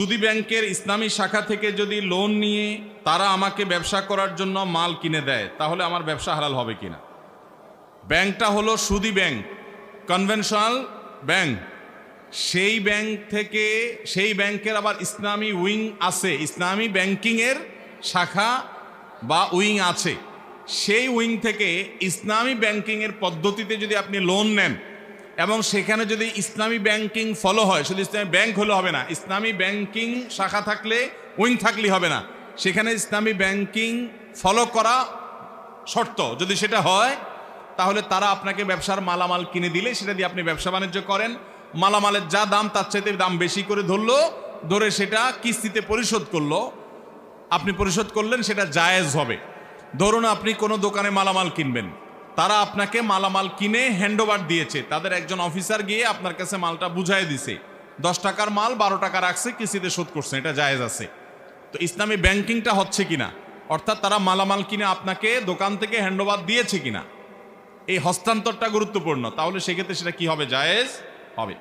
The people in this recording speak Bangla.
সুদী ব্যাংকের ইসলামী শাখা থেকে যদি লোন নিয়ে তারা আমাকে ব্যবসা করার জন্য মাল কিনে দেয়, তাহলে আমার ব্যবসা হালাল হবে কিনা? ব্যাংকটা হলো সুদী ব্যাংক, কনভেনশনাল ব্যাংক। সেই ব্যাংক থেকে, সেই ব্যাংকের আবার ইসলামী উইং আছে, ইসলামী ব্যাংকিংয়ের শাখা বা উইং আছে। সেই উইং থেকে ইসলামী ব্যাংকিংয়ের পদ্ধতিতে যদি আপনি লোন নেন এবং সেখানে যদি ইসলামী ব্যাংকিং ফলো হয়, শুধু ইসলামী ব্যাংক হলে হবে না, ইসলামী ব্যাংকিং শাখা থাকলে, উইং থাকলে হবে না, সেখানে ইসলামী ব্যাংকিং ফলো করা শর্ত। যদি সেটা হয় তাহলে তারা আপনাকে ব্যবসার মালামাল কিনে দিলে সেটা দিয়ে আপনি ব্যবসা বাণিজ্য করেন। মালামালের যা দাম তার চাইতে দাম বেশি করে ধরলো, ধরে সেটা কিস্তিতে পরিশোধ করলো, আপনি পরিশোধ করলেন, সেটা জায়েজ হবে। ধরুন আপনি কোনো দোকানে মালামাল কিনবেন, তারা আপনাকে মালামাল কিনে হ্যান্ডওভার দিয়েছে, তাদের একজন অফিসার গিয়ে আপনার কাছে মালটা বুঝাই দিছে, 10 টাকার মাল 12 টাকা রাখছে, কিস্তিতে শোধ করছেন, এটা জায়েজ আছে। তো ইসলামী ব্যাংকিংটা হচ্ছে কিনা, অর্থাৎ তারা মালামাল কিনে আপনাকে দোকান থেকে হ্যান্ডওভার দিয়েছে কিনা, এই হস্তান্তরটা গুরুত্বপূর্ণ। তাহলে সেক্ষেত্রে সেটা কি হবে? জায়েজ হবে।